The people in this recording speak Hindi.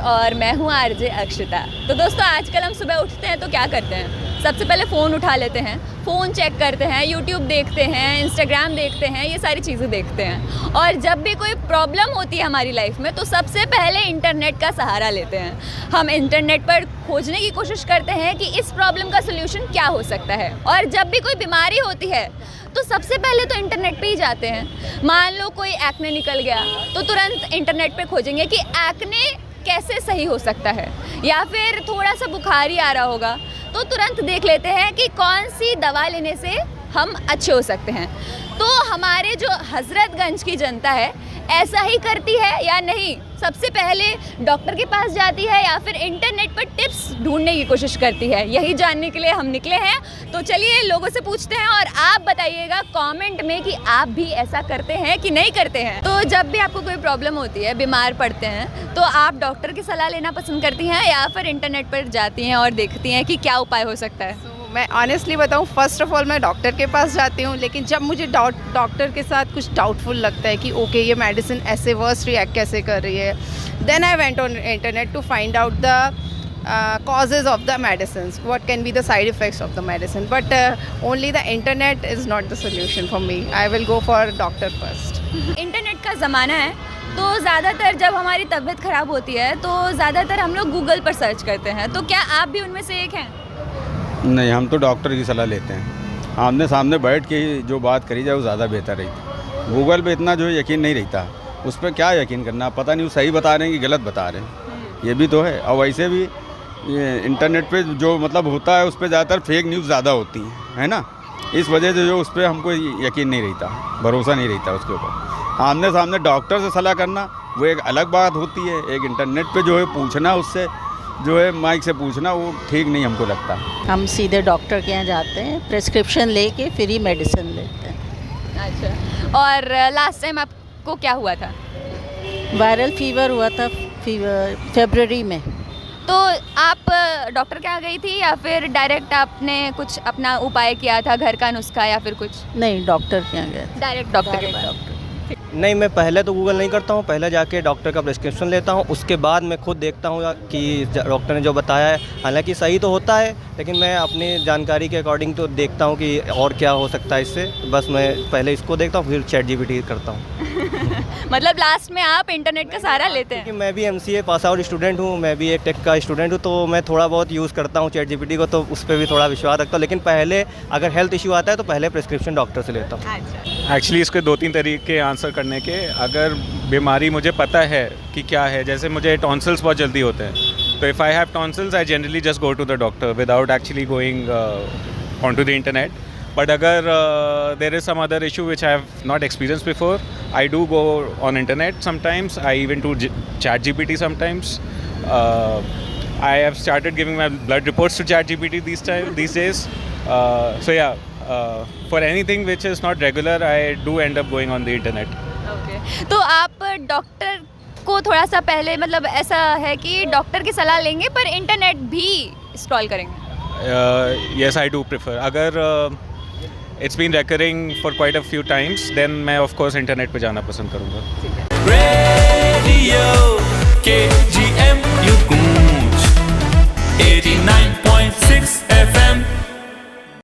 और मैं हूँ आरजे अक्षिता। तो दोस्तों आजकल हम सुबह उठते हैं तो क्या करते हैं? सबसे पहले फ़ोन उठा लेते हैं, फ़ोन चेक करते हैं, यूट्यूब देखते हैं, इंस्टाग्राम देखते हैं, ये सारी चीज़ें देखते हैं। और जब भी कोई प्रॉब्लम होती है हमारी लाइफ में तो सबसे पहले इंटरनेट का सहारा लेते हैं। हम इंटरनेट पर खोजने की कोशिश करते हैं कि इस प्रॉब्लम का सोल्यूशन क्या हो सकता है। और जब भी कोई बीमारी होती है तो सबसे पहले तो इंटरनेट पे ही जाते हैं। मान लो कोई एक्ने निकल गया तो तुरंत इंटरनेट पे खोजेंगे कि एक्ने कैसे सही हो सकता है, या फिर थोड़ा सा बुखार ही आ रहा होगा तो तुरंत देख लेते हैं कि कौन सी दवा लेने से हम अच्छे हो सकते हैं। तो हमारे जो हजरतगंज की जनता है ऐसा ही करती है या नहीं? सबसे पहले डॉक्टर के पास जाती है या फिर इंटरनेट पर टिप्स ढूंढने की कोशिश करती है? यही जानने के लिए हम निकले हैं। तो चलिए लोगों से पूछते हैं और आप बताइएगा कमेंट में कि आप भी ऐसा करते हैं कि नहीं करते हैं। तो जब भी आपको कोई प्रॉब्लम होती है, बीमार पड़ते हैं, तो आप डॉक्टर की सलाह लेना पसंद करती हैं या फिर इंटरनेट पर जाती हैं और देखती हैं कि क्या उपाय हो सकता है? मैं ऑनेस्टली बताऊं, फर्स्ट ऑफ ऑल मैं डॉक्टर के पास जाती हूं, लेकिन जब मुझे डॉक्टर के साथ कुछ डाउटफुल लगता है कि ओके ये मेडिसिन ऐसे वर्स्ट रिएक्ट कैसे कर रही है, then I went on internet to find out the causes of the medicines, what can be the side effects of the medicine, but only the internet is not the solution for me. I will go for doctor first. Internet का ज़माना है तो ज़्यादातर जब हमारी तबीयत ख़राब होती है तो ज़्यादातर हम लोग गूगल पर सर्च करते हैं। तो क्या आप भी उनमें से एक हैं? नहीं, हम तो डॉक्टर की सलाह लेते हैं। आमने सामने बैठ के ही जो बात करी जाए वो ज़्यादा बेहतर रहती। गूगल पे इतना जो है यकीन नहीं रहता, उस पर क्या यकीन करना, पता नहीं वो सही बता रहे हैं कि गलत बता रहे हैं, ये भी तो है। और वैसे भी ये इंटरनेट पे जो मतलब होता है उस पर ज़्यादातर फेक न्यूज़ ज़्यादा होती हैं, है ना। इस वजह से जो उस पर हमको यकीन नहीं रहता, भरोसा नहीं रहता उसके ऊपर। आमने सामने डॉक्टर से सलाह करना वो एक अलग बात होती है, एक इंटरनेट पे जो है पूछना, उससे जो है माइक से पूछना, वो ठीक नहीं हमको लगता। हम सीधे डॉक्टर के यहाँ जाते हैं, प्रिस्क्रिप्शन लेके फ्री मेडिसिन लेते हैं। अच्छा, और लास्ट टाइम आपको क्या हुआ था? वायरल फीवर हुआ था फरवरी में। तो आप डॉक्टर के यहाँ गई थी या फिर डायरेक्ट आपने कुछ अपना उपाय किया था, घर का नुस्खा या फिर कुछ? नहीं, डॉक्टर के यहाँ गए थे। डायरेक्ट डॉक्टर के पास? नहीं, मैं पहले तो गूगल नहीं करता हूँ, पहले जाके डॉक्टर का प्रिस्क्रिप्शन लेता हूँ, उसके बाद मैं खुद देखता हूँ कि डॉक्टर ने जो बताया है, हालांकि सही तो होता है, लेकिन मैं अपनी जानकारी के अकॉर्डिंग तो देखता हूँ कि और क्या हो सकता है इससे। बस मैं पहले इसको देखता हूँ, फिर ChatGPT करता हूँ। मतलब लास्ट में आप इंटरनेट का सहारा लेते हैं? क्योंकि मैं भी MCA पास आउट स्टूडेंट हूँ, मैं भी एक टेक का स्टूडेंट हूँ, तो मैं थोड़ा बहुत यूज़ करता हूँ ChatGPT को, तो उस पर भी थोड़ा विश्वास रखता हूँ। लेकिन पहले अगर हेल्थ इशू आता है तो पहले प्रिस्क्रिप्शन डॉक्टर से लेता हूँ। एक्चुअली इसके 2-3 तरीके आंसर करने के। अगर बीमारी मुझे पता है कि क्या है, जैसे मुझे टॉन्सिल्स बहुत जल्दी होते हैं, तो if I have tonsils I generally just go to the doctor without actually going on to the internet. But अगर there is some other issue which I have not experienced before, I do go on internet sometimes. I even do ChatGPT sometimes. I have started giving my blood reports to ChatGPT these days. So yeah, for anything which is not regular, I do end up going on the internet. Okay. तो आप डॉक्टर को थोड़ा सा पहले, मतलब ऐसा है कि डॉक्टर की सलाह लेंगे पर इंटरनेट भी स्क्रॉल करेंगे? Yes, I do prefer. अगर it's been recurring for quite a few times, then मैं of course इंटरनेट पे जाना पसंद करूँगा। Radio KGM 89.6 FM